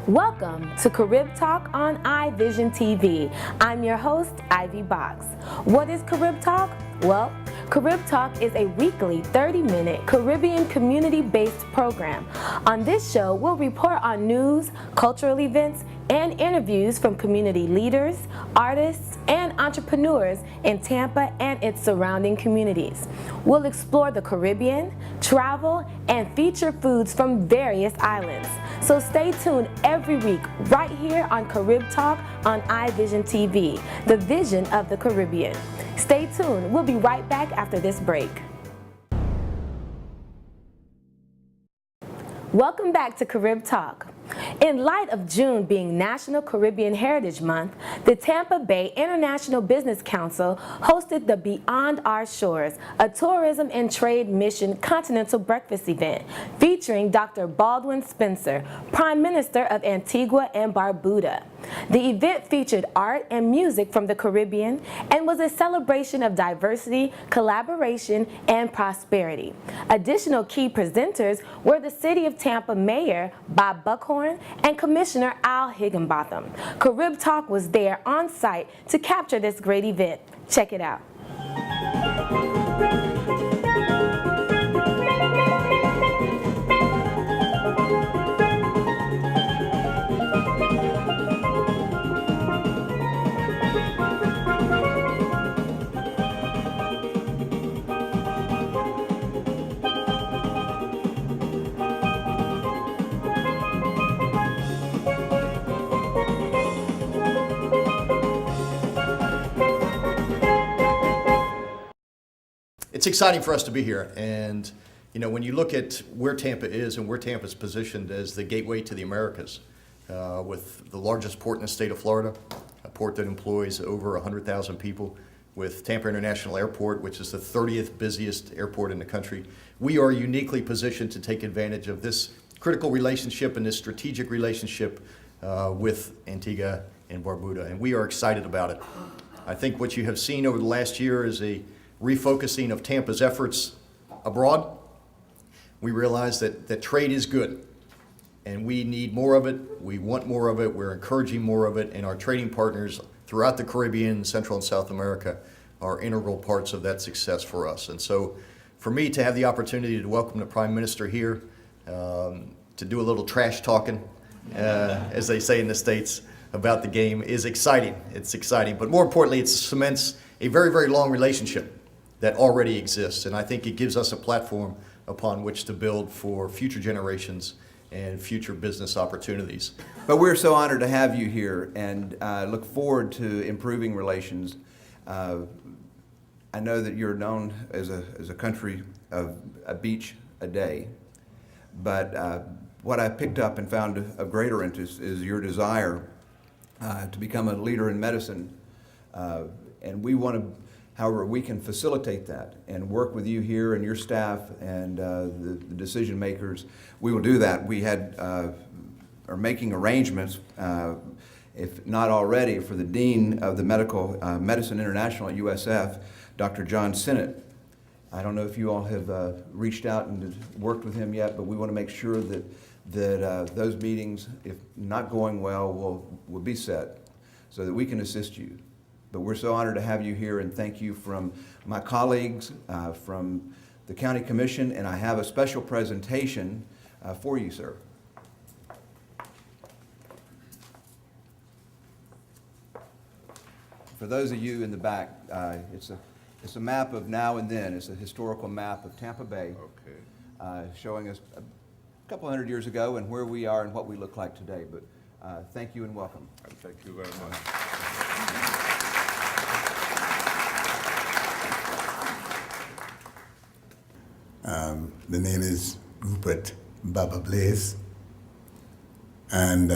Welcome to CaribTalk on iVision TV. I'm your host, Ivy Box. What is CaribTalk? Well, CaribTalk is a weekly 30-minute Caribbean community-based program. On this show, we'll report on news, cultural events, and interviews from community leaders, artists, and entrepreneurs in Tampa and its surrounding communities. We'll explore the Caribbean, travel, and feature foods from various islands. So stay tuned every week right here on CaribTalk on iVision TV, the vision of the Caribbean. Stay tuned. We'll be right back after this break. Welcome back to CaribTalk. In light of June being National Caribbean Heritage Month, the Tampa Bay International Business Council hosted the Beyond Our Shores, a tourism and trade mission continental breakfast event featuring Dr. Baldwin Spencer, Prime Minister of Antigua and Barbuda. The event featured art and music from the Caribbean and was a celebration of diversity, collaboration, and prosperity. Additional key presenters were the City of Tampa Mayor Bob Buckhorn and Commissioner Al Higginbotham. CaribTalk was there on site to capture this great event. Check it out. It's exciting for us to be here, and when you look at where Tampa is and where Tampa's positioned as the gateway to the Americas, with the largest port in the state of Florida, a port that employs over 100,000 people, with Tampa International Airport, which is the 30th busiest airport in the country, we are uniquely positioned to take advantage of this critical relationship and this strategic relationship with Antigua and Barbuda, and we are excited about it. I think what you have seen over the last year is a refocusing of Tampa's efforts abroad. We realize that trade is good, and we need more of it. We want more of it. We're encouraging more of it, and our trading partners throughout the Caribbean, Central and South America are integral parts of that success for us. And so for me to have the opportunity to welcome the Prime Minister here, to do a little trash talking, as they say in the States, about the game is exciting. It's exciting, but more importantly, it cements a very, very long relationship that already exists, and I think it gives us a platform upon which to build for future generations and future business opportunities. But we're so honored to have you here, and look forward to improving relations. I know that you're known as a country of a beach a day, but what I picked up and found of greater interest is your desire to become a leader in medicine, and we want to. However, we can facilitate that and work with you here and your staff and the decision makers. We will do that. We are making arrangements, if not already, for the Dean of the Medicine International at USF, Dr. John Sinnott. I don't know if you all have reached out and worked with him yet, but we want to make sure that those meetings, if not going well, will be set so that we can assist you. But we're so honored to have you here, and thank you from my colleagues, from the County Commission, and I have a special presentation for you, sir. For those of you in the back, it's a map of now and then. It's a historical map of Tampa Bay, showing us a couple hundred years ago and where we are and what we look like today. But thank you and welcome. Thank you very much. The name is Rupert Baba Blaze, and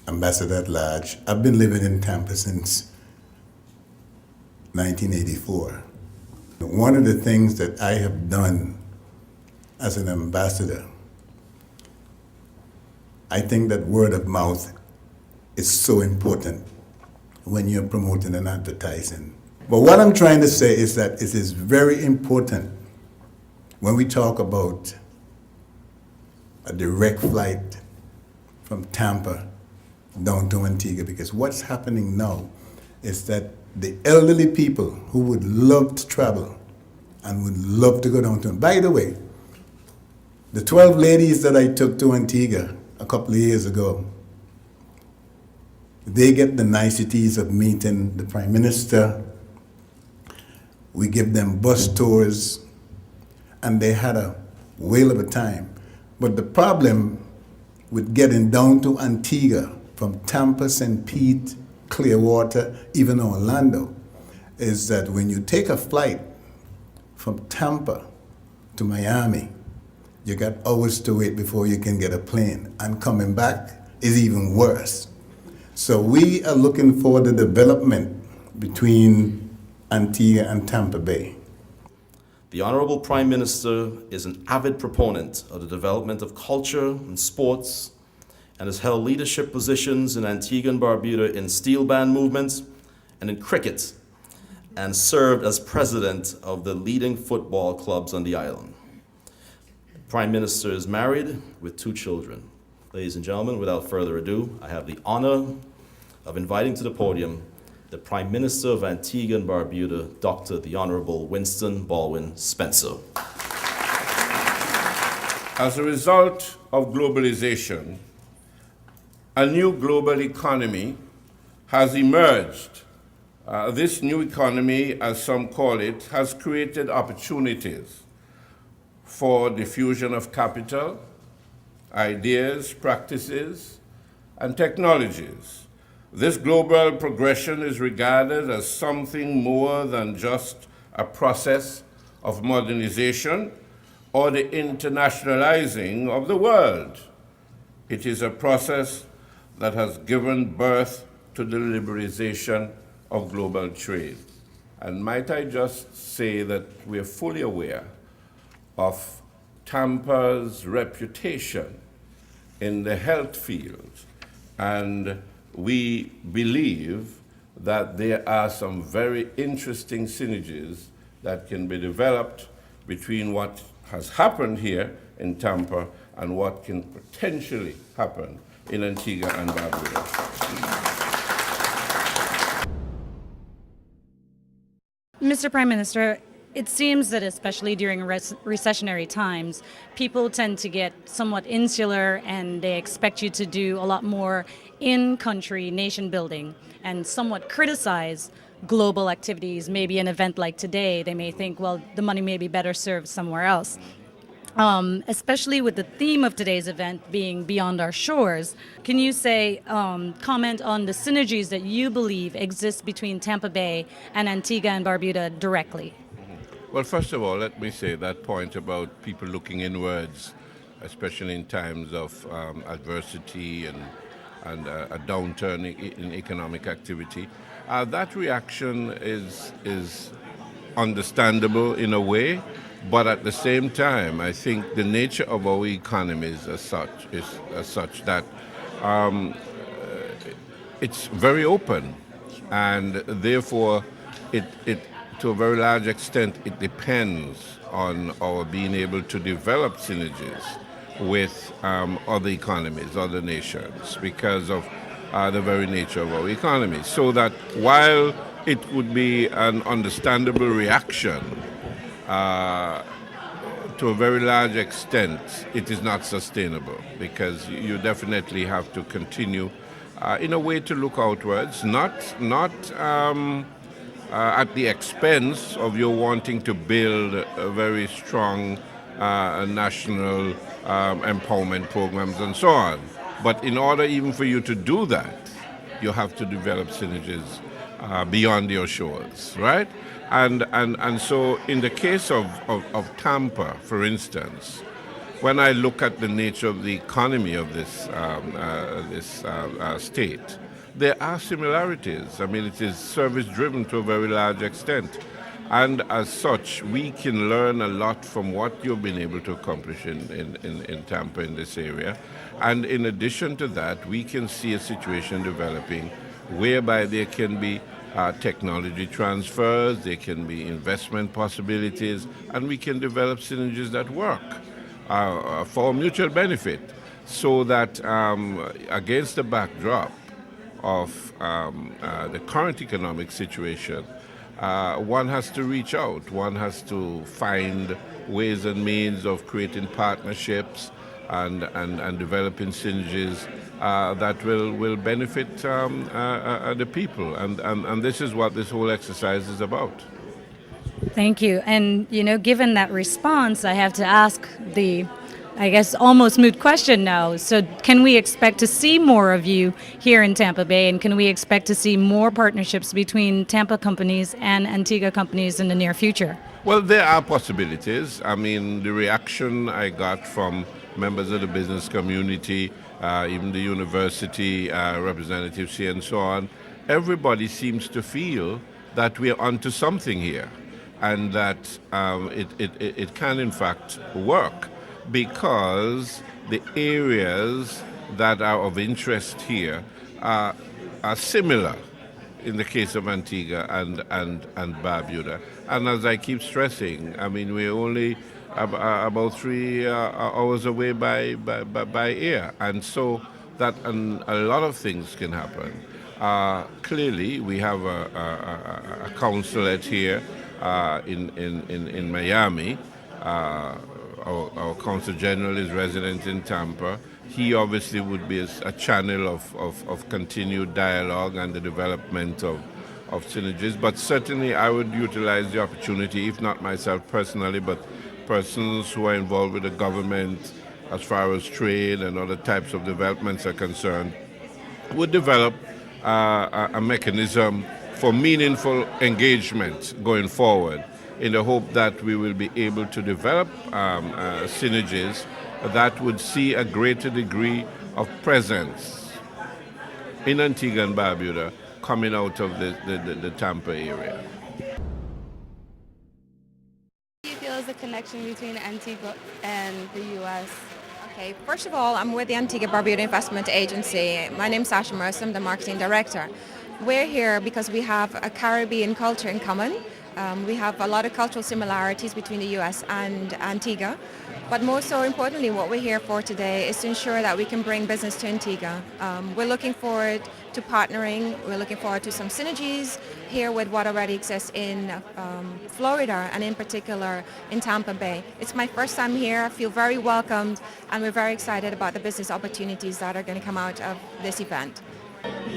Ambassador at Large. I've been living in Tampa since 1984. One of the things that I have done as an ambassador, I think that word of mouth is so important when you're promoting and advertising. But what I'm trying to say is that it is very important when we talk about a direct flight from Tampa down to Antigua, because what's happening now is that the elderly people who would love to travel and would love to go down to, by the way, the 12 ladies that I took to Antigua a couple of years ago, they get the niceties of meeting the Prime Minister. We give them bus tours, and they had a whale of a time. But the problem with getting down to Antigua from Tampa, St. Pete, Clearwater, even Orlando, is that when you take a flight from Tampa to Miami, you got hours to wait before you can get a plane, and coming back is even worse. So we are looking for the development between Antigua and Tampa Bay. The Honorable Prime Minister is an avid proponent of the development of culture and sports, and has held leadership positions in Antigua and Barbuda in steel band movements and in cricket, and served as president of the leading football clubs on the island. The Prime Minister is married with 2 children. Ladies and gentlemen, without further ado, I have the honor of inviting to the podium the Prime Minister of Antigua and Barbuda, Dr. the Honorable Winston Baldwin Spencer. As a result of globalization, a new global economy has emerged. This new economy, as some call it, has created opportunities for diffusion of capital, ideas, practices, and technologies. This global progression is regarded as something more than just a process of modernization or the internationalizing of the world. It is a process that has given birth to the liberalization of global trade. And might I just say that we are fully aware of Tampa's reputation in the health field, and we believe that there are some very interesting synergies that can be developed between what has happened here in Tampa and what can potentially happen in Antigua and Barbuda. Mr. Prime Minister, it seems that especially during recessionary times, people tend to get somewhat insular and they expect you to do a lot more in-country nation building and somewhat criticize global activities. Maybe an event like today, they may think, well, the money may be better served somewhere else. Especially with the theme of today's event being Beyond Our Shores, can you say, comment on the synergies that you believe exist between Tampa Bay and Antigua and Barbuda directly? Well, first of all, let me say that point about people looking inwards, especially in times of adversity and a downturn in economic activity. That reaction is understandable in a way, but at the same time, I think the nature of our economies is such that it's very open, and therefore it to a very large extent, it depends on our being able to develop synergies with other economies, other nations, because of the very nature of our economy. So that while it would be an understandable reaction, to a very large extent, it is not sustainable, because you definitely have to continue in a way to look outwards, not at the expense of your wanting to build a very strong national empowerment programs and so on. But in order even for you to do that, you have to develop synergies beyond your shores, right? And so in the case of Tampa, for instance, when I look at the nature of the economy of this state, there are similarities. I mean, it is service-driven to a very large extent. And as such, we can learn a lot from what you've been able to accomplish in Tampa in this area. And in addition to that, we can see a situation developing whereby there can be technology transfers, there can be investment possibilities, and we can develop synergies that work for mutual benefit. so that against the backdrop of the current economic situation, one has to reach out. One has to find ways and means of creating partnerships and developing synergies that will benefit the people. And this is what this whole exercise is about. Thank you. And, given that response, I have to ask the, I guess, almost moot question now. So can we expect to see more of you here in Tampa Bay? And can we expect to see more partnerships between Tampa companies and Antigua companies in the near future? Well, there are possibilities. I mean, the reaction I got from members of the business community, even the university representatives here and so on, everybody seems to feel that we're onto something here, and that it can in fact work, because the areas that are of interest here are similar in the case of Antigua and Barbuda. And as I keep stressing, I mean, we're only about 3 hours away by air, and so that a lot of things can happen. Clearly, we have a consulate here in Miami. Our Consul General is resident in Tampa. He obviously would be a channel of continued dialogue and the development of synergies. But certainly I would utilize the opportunity, if not myself personally, but persons who are involved with the government as far as trade and other types of developments are concerned, would develop a mechanism for meaningful engagement going forward, in the hope that we will be able to develop synergies that would see a greater degree of presence in Antigua and Barbuda coming out of the Tampa area. What do you feel is the connection between Antigua and the U.S.? Okay, first of all, I'm with the Antigua Barbuda Investment Agency. My name's Sasha Mercer, I'm the marketing director. We're here because we have a Caribbean culture in common. We have a lot of cultural similarities between the U.S. and Antigua. But most so importantly, what we're here for today is to ensure that we can bring business to Antigua. We're looking forward to partnering. We're looking forward to some synergies here with what already exists in Florida, and in particular in Tampa Bay. It's my first time here. I feel very welcomed, and we're very excited about the business opportunities that are going to come out of this event.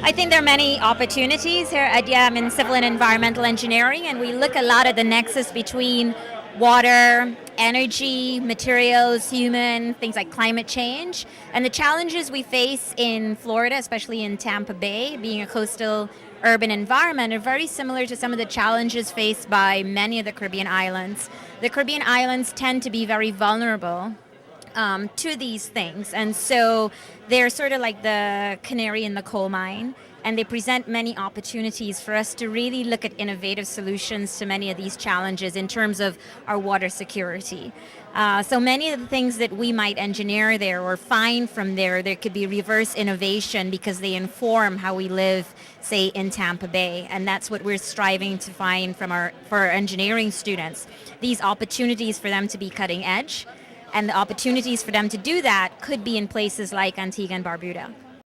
I think there are many opportunities here. I'm in civil and environmental engineering, and we look a lot at the nexus between water, energy, materials, human, things like climate change. And the challenges we face in Florida, especially in Tampa Bay, being a coastal urban environment, are very similar to some of the challenges faced by many of the Caribbean islands. The Caribbean islands tend to be very vulnerable to these things, and so they're sort of like the canary in the coal mine, and they present many opportunities for us to really look at innovative solutions to many of these challenges in terms of our water security. So many of the things that we might engineer there or find from there could be reverse innovation because they inform how we live, say, in Tampa Bay. And that's what we're striving to find for our engineering students, these opportunities for them to be cutting edge. And the opportunities for them to do that could be in places like Antigua and Barbuda.